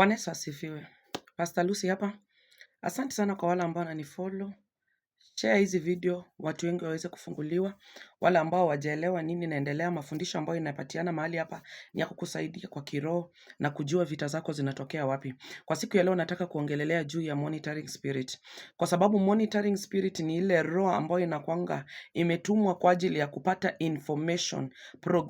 Bwana Yesu asifiwe. Pastor Lucy hapa. Asante sana kwa wale ambao wananifollow. Share hizi video watu wengi waweze kufunguliwa. Wale ambao wajaelewa nini inaendelea, mafundisho ambayo inapatiana mahali hapa ni ya kukusaidia kwa kiroho na kujua vita zako zinatokea wapi. Kwa siku ya leo nataka kuongelelea juu ya monitoring spirit. Kwa sababu monitoring spirit ni ile roho ambayo inakuanga imetumwa kwa ajili ya kupata information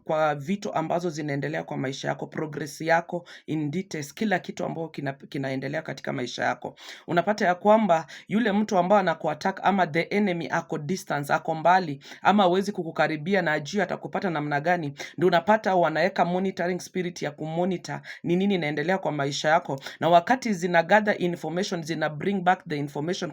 kwa vitu ambazo zinaendelea kwa maisha yako, progress yako in details, kila kitu ambayo kinaendelea katika maisha yako. Unapata ya kwamba yule mtu ambaye anakuattack ama the enemy ako distance, ako mbali ama hawezi kukukaribia na ajui atakupata namna gani, ndio unapata wanaweka monitoring spirit ya kumonitor ni nini inaendelea kwa maisha yako, na wakati zina gather information, zina bring back the information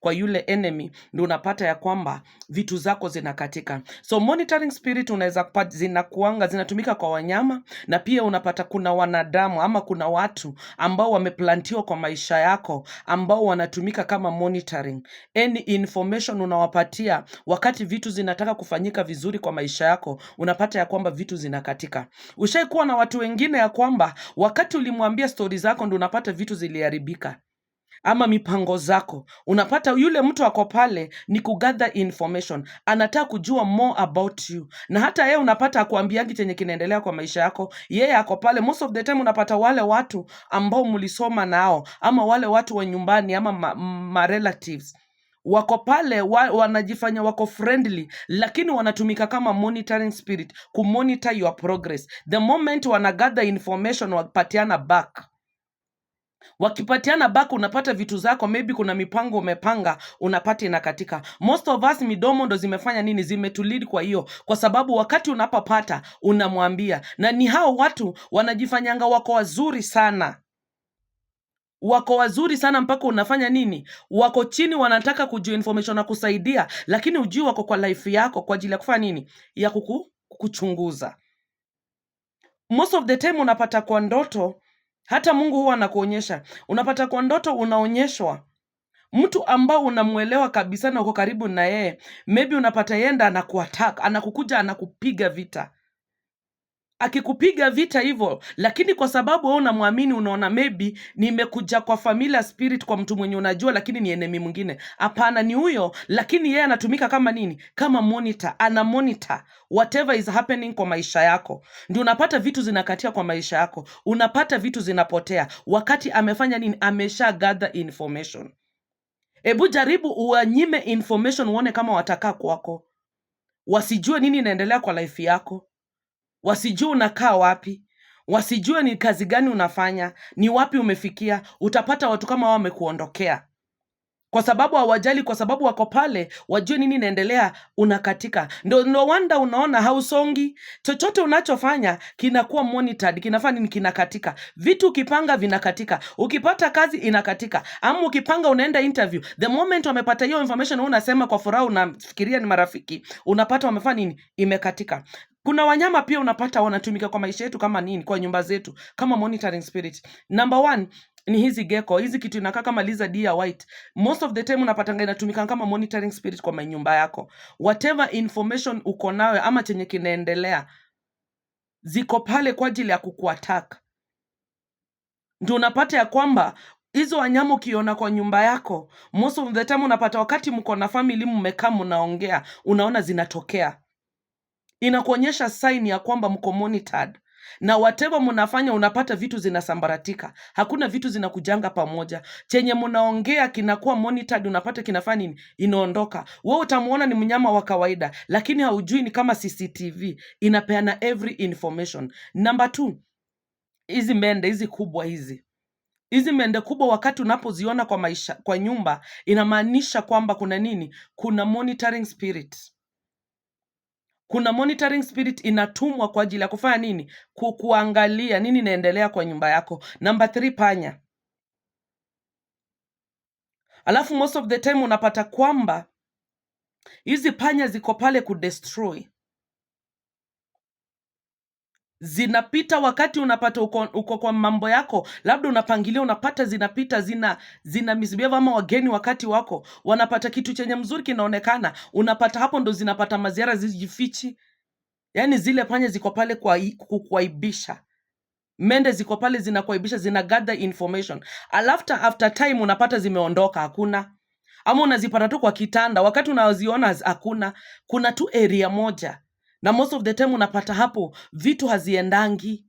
kwa yule enemy, ndio unapata ya kwamba vitu zako zinakatika. So monitoring spirit unaweza kupata zinatumika kwa wanyama, na pia unapata kuna wanadamu ama kuna watu ambao wameplantiwa kwa maisha yako ambao wanatumika kama monitoring. Any information unawapatia wakati vitu zinataka kufanyika vizuri kwa maisha yako, unapata ya kwamba vitu zinakatika. Ushaikuwa na watu wengine ya kwamba wakati ulimwambia stori zako ndio unapata vitu ziliharibika ama mipango zako. Unapata yule mtu ako pale ni kugather information, anataka kujua more about you, na hata yeye unapata akuambiangi chenye kinaendelea kwa maisha yako. Yeye ako pale most of the time, unapata wale watu ambao mlisoma nao ama wale watu wa nyumbani ama relatives wako pale wanajifanya wako friendly, lakini wanatumika kama monitoring spirit kumonitor your progress. The moment wanagather information wapatiana back, wakipatiana back unapata vitu zako, maybe kuna mipango umepanga unapata inakatika. Most of us midomo ndo zimefanya nini, zimetulid kwa hiyo, kwa sababu wakati unapopata unamwambia, na ni hao watu wanajifanyanga wako wazuri sana, wako wazuri sana mpaka unafanya nini, wako chini, wanataka kujua information na kusaidia, lakini ujui wako kwa life yako kwa ajili ya kufanya nini, ya kuchunguza. Most of the time unapata kwa ndoto, hata Mungu huwa anakuonyesha, unapata kwa ndoto unaonyeshwa mtu ambao unamuelewa kabisa na uko karibu na yeye, maybe unapata yenda anakuattack, anakukuja anakupiga vita, akikupiga vita hivyo, lakini kwa sababu wewe unamwamini, unaona maybe nimekuja kwa familiar spirit, kwa mtu mwenye unajua, lakini ni enemy mwingine. Hapana, ni huyo, lakini yeye anatumika kama nini, kama monitor, ana monitor whatever is happening kwa maisha yako. Ndio unapata vitu zinakatia kwa maisha yako, unapata vitu zinapotea wakati amefanya nini, amesha gather information. Hebu jaribu uwanyime information uone kama watakaa kwako, wasijue nini inaendelea kwa life yako, wasijue unakaa wapi, wasijue ni kazi gani unafanya, ni wapi umefikia. Utapata watu kama wao wamekuondokea kwa sababu hawajali, kwa sababu wako pale wajue nini inaendelea, unakatika. Ndio wanda unaona hausongi, chochote unachofanya kinakuwa monitored, kinafanya nini, kinakatika. Vitu ukipanga vinakatika, ukipata kazi inakatika, ama ukipanga unaenda interview, the moment wamepata hiyo information unasema kwa furaha, unafikiria ni marafiki, unapata wamefanya nini, imekatika. Kuna wanyama pia unapata wanatumika kwa maisha yetu kama nini, kwa nyumba zetu kama monitoring spirit. Number one ni hizi gecko, hizi kitu inakaa kama lizard ya white. Most of the time unapatanga inatumika kama monitoring spirit kwa nyumba yako. Whatever information uko nayo ama chenye kinaendelea, ziko pale kwa ajili ya kukuattack. Ndio unapata ya kwamba hizo wanyama ukiona kwa nyumba yako, most of the time unapata wakati mko na family mmekaa mnaongea, unaona zinatokea, inakuonyesha sign ya kwamba mko monitored, na whatever mnafanya unapata vitu zinasambaratika, hakuna vitu zinakujanga pamoja. Chenye mnaongea kinakuwa monitored, unapata kinafanya nini, inaondoka. Wewe utamuona ni mnyama wa kawaida, lakini haujui ni kama CCTV inapeana every information. Number two, hizi mende hizi kubwa hizi mende kubwa, wakati unapoziona kwa maisha, kwa nyumba, inamaanisha kwamba kuna nini, kuna monitoring spirit. Kuna monitoring spirit inatumwa kwa ajili ya kufanya nini, kuangalia nini inaendelea kwa nyumba yako. Number 3, panya. Alafu most of the time unapata kwamba hizi panya ziko pale kudestroy, zinapita wakati unapata uko kwa mambo yako, labda unapangilia, unapata zinapita, zina misbehave, ama wageni wakati wako wanapata kitu chenye mzuri kinaonekana, unapata hapo ndo zinapata maziara, zijifichi. Yani zile panya ziko pale kwa kukuaibisha. Mende ziko pale zinakuaibisha, zina gather information. After time unapata zimeondoka, hakuna. Ama unazipata tu kwa kitanda, wakati unaziona hakuna. Kuna tu area moja, na most of the time unapata hapo vitu haziendangi,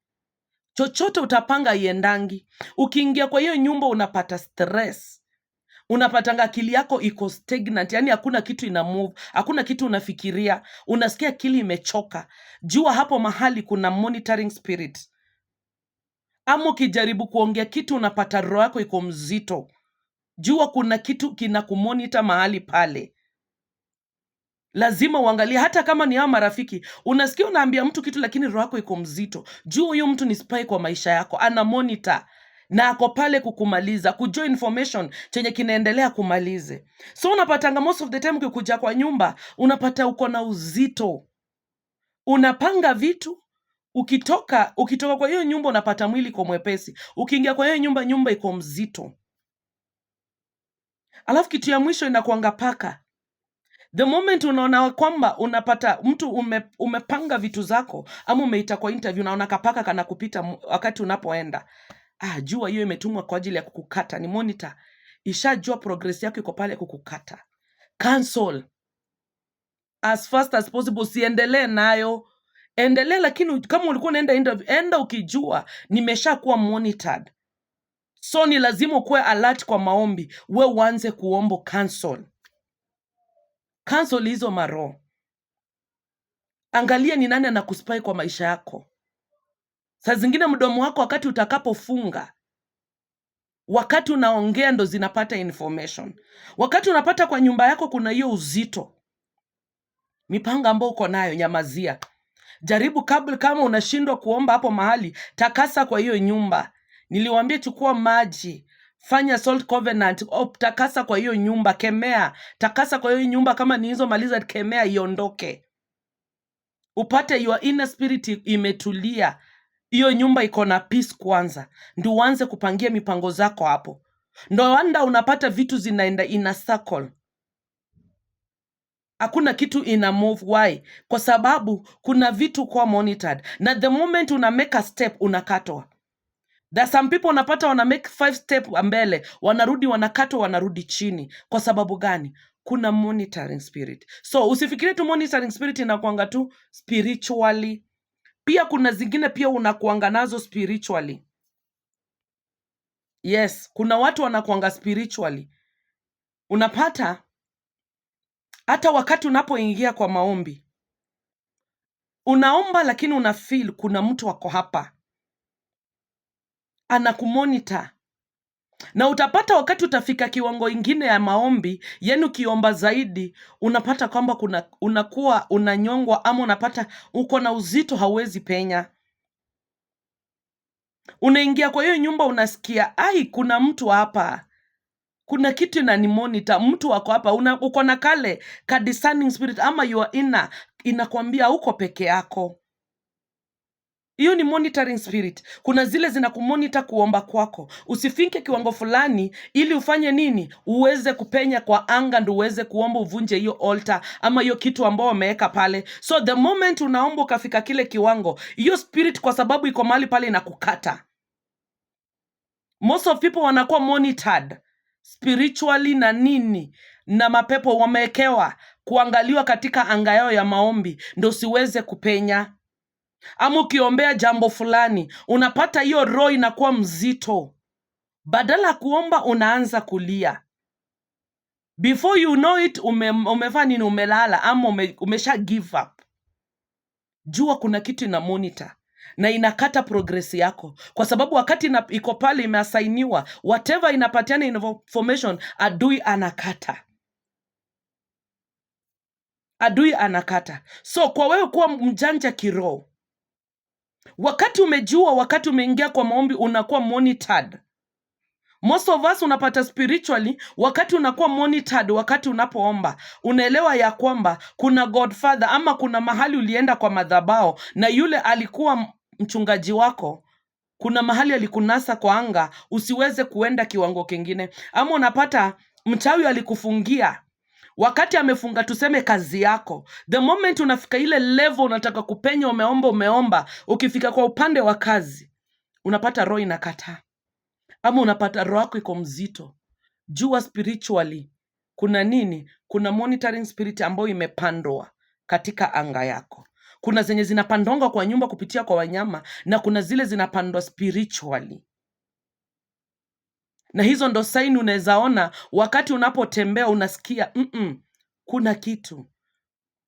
chochote utapanga iendangi. Ukiingia kwa hiyo nyumba unapata stress, unapatanga akili yako iko stagnant, yani hakuna kitu ina move, hakuna kitu unafikiria, unasikia akili imechoka. Jua hapo mahali kuna monitoring spirit. Ama ukijaribu kuongea kitu unapata roho yako iko mzito, jua kuna kitu kina kumonita mahali pale. Lazima uangalie, hata kama ni hao marafiki, unasikia unaambia mtu kitu lakini roho yako iko mzito, jua huyo mtu ni spy kwa maisha yako, ana monitor na ako pale kukumaliza, kujua information chenye kinaendelea kumalize. So unapatanga most of the time ukikuja kwa nyumba unapata uko na uzito, unapanga vitu. Ukitoka kwa hiyo nyumba unapata mwili iko mwepesi, ukiingia kwa hiyo nyumba iko mzito. Alafu kitu ya mwisho inakuanga paka. The moment unaona kwamba unapata mtu umepanga vitu zako, ama umeita kwa interview, unaona kapaka kana kupita wakati unapoenda, jua hiyo imetumwa kwa ajili ya kukukata. Ni monitor, ishajua progress yako iko pale kukukata. Cancel as fast as possible, siendelee nayo. Endelee, lakini kama ulikuwa unaenda interview, enda ukijua nimeshakuwa monitored. So ni lazima ukuwe alert kwa maombi, we uanze kuomba cancel. Cancel hizo maroho. Angalia ni nani anakuspy kwa maisha yako. Saa zingine mdomo wako wakati utakapofunga, wakati unaongea ndo zinapata information. Wakati unapata kwa nyumba yako kuna hiyo uzito, mipango ambayo uko nayo, nyamazia. Jaribu kama unashindwa kuomba hapo mahali, takasa kwa hiyo nyumba. Niliwaambia chukua maji, fanya salt covenant, takasa kwa hiyo nyumba, kemea, takasa kwa hiyo nyumba. Kama ni hizo maliza, kemea iondoke. Upate your inner spirit imetulia, hiyo nyumba iko na peace kwanza, ndio uanze kupangia mipango zako hapo. Ndio wanda unapata vitu zinaenda ina circle. Hakuna kitu ina move. Why? Kwa sababu kuna vitu kwa monitored, na the moment una make a step unakatwa. There are some people unapata wana make 5 step mbele, wanarudi wanakatwa, wanarudi chini. Kwa sababu gani? Kuna monitoring spirit. So usifikirie tu monitoring spirit inakuanga tu spiritually, pia kuna zingine pia unakuanga nazo spiritually. Yes, kuna watu wanakuanga spiritually. Unapata hata wakati unapoingia kwa maombi, unaomba lakini una feel kuna mtu wako hapa anakumonitor. Na utapata wakati utafika kiwango ingine ya maombi, yani ukiomba zaidi, unapata kwamba unakuwa unanyongwa, ama unapata uko na uzito, hauwezi penya. Unaingia kwa hiyo nyumba unasikia, kuna mtu hapa, kuna kitu inanimonitor, mtu wako hapa. Uko na kale ka discerning spirit, ama your inner inakwambia uko peke yako. Hiyo ni monitoring spirit. Kuna zile zinakumonitor kuomba kwako. Usifinke kiwango fulani ili ufanye nini? Uweze kupenya kwa anga, ndio uweze kuomba, uvunje hiyo altar ama hiyo kitu ambao wameweka pale. So the moment unaomba ukafika kile kiwango, hiyo spirit kwa sababu iko mahali pale inakukata. Most of people wanakuwa monitored spiritually na nini, na mapepo wamewekewa kuangaliwa katika anga yao ya maombi, ndio siweze kupenya. Ama ukiombea jambo fulani, unapata hiyo roho inakuwa mzito. Badala kuomba unaanza kulia. Before you know it, umefanya nini? Umelala ama umesha give up. Jua kuna kitu ina monitor na inakata progress yako, kwa sababu wakati iko pale imeasainiwa, whatever inapatiana information, adui anakata. Adui anakata. So kwa wewe kuwa mjanja kiroho, wakati umejua, wakati umeingia kwa maombi, unakuwa monitored. Most of us unapata spiritually, wakati unakuwa monitored, wakati unapoomba, unaelewa ya kwamba kuna Godfather, ama kuna mahali ulienda kwa madhabahu na yule alikuwa mchungaji wako, kuna mahali alikunasa kwa anga usiweze kuenda kiwango kingine. Ama unapata mchawi alikufungia wakati amefunga tuseme kazi yako. The moment unafika ile level unataka kupenya, umeomba, ukifika kwa upande wa kazi unapata roho inakataa, ama unapata roho yako iko mzito, jua spiritually kuna nini? Kuna monitoring spirit ambayo imepandwa katika anga yako. Kuna zenye zinapandonga kwa nyumba kupitia kwa wanyama, na kuna zile zinapandwa spiritually. Na hizo ndo saini unaweza ona wakati unapotembea, unasikia kuna kitu,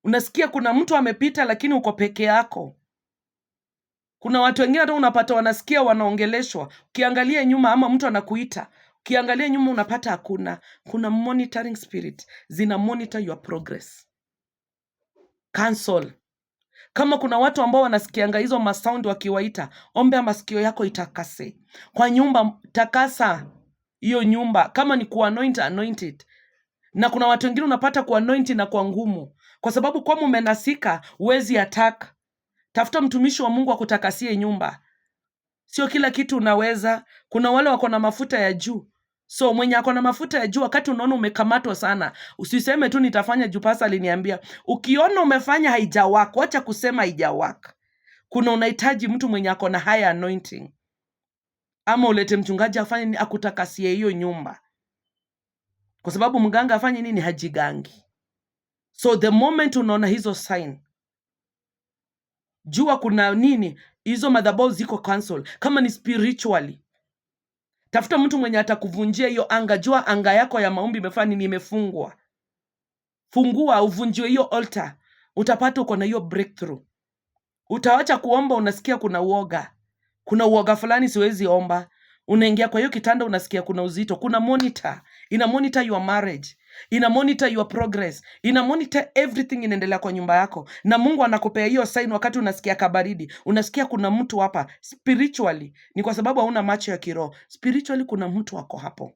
unasikia kuna mtu amepita, lakini uko peke yako. Kuna watu wengine hata unapata wanasikia wanaongeleshwa, ukiangalia nyuma, ama mtu anakuita, ukiangalia nyuma unapata hakuna. Kuna monitoring spirit zina monitor your progress. Cancel. Kama kuna watu ambao wanasikianga hizo masound wakiwaita, ombea masikio yako itakase. Kwa nyumba, takasa hiyo nyumba. Kama ni kuanoint, anoint it. Na kuna watu wengine unapata kuanoint na kwa ngumu, kwa sababu kwa mumenasika huwezi attack. Tafuta mtumishi wa Mungu akutakasie nyumba. Sio kila kitu unaweza. Kuna wale wako na mafuta ya juu. So mwenye ako na mafuta ya juu, wakati unaona umekamatwa sana, usiseme tu nitafanya juu pasa aliniambia. Ukiona umefanya haijawaka, wacha kusema haijawaka. Kuna unahitaji mtu mwenye ako na high anointing, ama ulete mchungaji afanye nini, akutakasie hiyo nyumba, kwa sababu mganga afanye nini, hajigangi. So the moment unaona hizo sign, jua kuna nini, hizo madhabahu ziko cancel. Kama ni spiritually, tafuta mtu mwenye atakuvunjia hiyo anga. Jua anga yako ya maombi imefanya nini, imefungwa. Fungua, uvunjiwe hiyo altar, utapata uko na hiyo breakthrough. Utawacha kuomba, unasikia kuna uoga fulani, siwezi omba. Unaingia kwa hiyo kitanda, unasikia kuna uzito. Kuna monitor, ina monitor your marriage, ina monitor your progress, ina monitor everything inaendelea kwa nyumba yako. Na Mungu anakupea hiyo sign wakati unasikia kabaridi, unasikia kuna mtu hapa. Spiritually ni kwa sababu hauna macho ya kiroho. Spiritually kuna mtu wako hapo.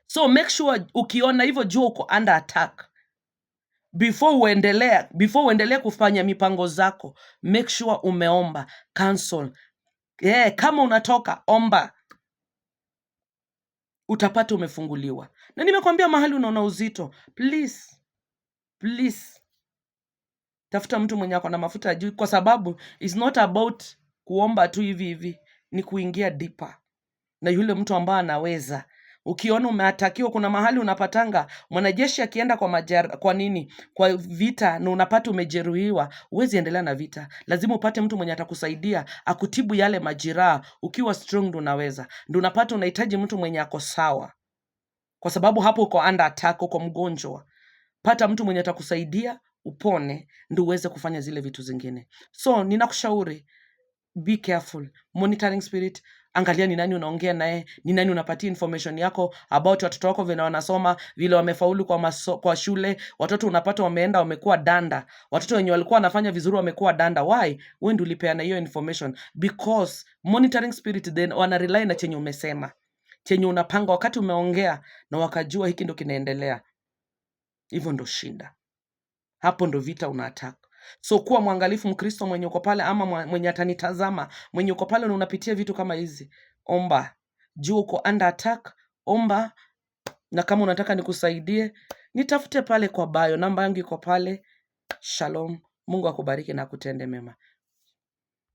So make sure ukiona hivyo, jua uko under attack. Before uendelee kufanya mipango zako, make sure umeomba, cancel. Kama unatoka omba, utapata umefunguliwa. Na nimekwambia mahali unaona uzito, please tafuta mtu mwenye ako na mafuta ya juu, kwa sababu it's not about kuomba tu hivi hivi, ni kuingia deeper na yule mtu ambaye anaweza. Ukiona umeatakiwa, kuna mahali unapatanga mwanajeshi akienda kwa vita na unapata umejeruhiwa, huwezi endelea na vita. Lazima upate mtu mwenye atakusaidia akutibu yale majeraha. Ukiwa strong ndio unaweza. Ndio unapata unahitaji mtu mwenye ako sawa, kwa sababu hapo uko under attack, uko mgonjwa. Pata mtu mwenye atakusaidia upone, ndio uweze kufanya zile vitu zingine. So ninakushauri, be careful. Monitoring spirit, angalia ni nani unaongea naye, ni nani unapatia information yako about watoto wako, vile wanasoma, vile wamefaulu kwa shule. Watoto unapata wameenda wamekuwa danda, watoto wenye walikuwa wanafanya vizuri wamekuwa danda. Why? Wewe ndio ulipeana hiyo information. Because monitoring spirit then wana rely na chenye umesema, chenye unapanga wakati umeongea, na wakajua hiki ndo kinaendelea. Hivyo ndo shinda, hapo ndo vita unataka. So kuwa mwangalifu, Mkristo mwenye uko pale, ama mwenye atanitazama, mwenye uko pale na unapitia vitu kama hizi, omba. Jua uko under attack, omba. Na kama unataka nikusaidie, nitafute pale kwa bio, namba yangu iko pale. Shalom, Mungu akubariki na kutende mema.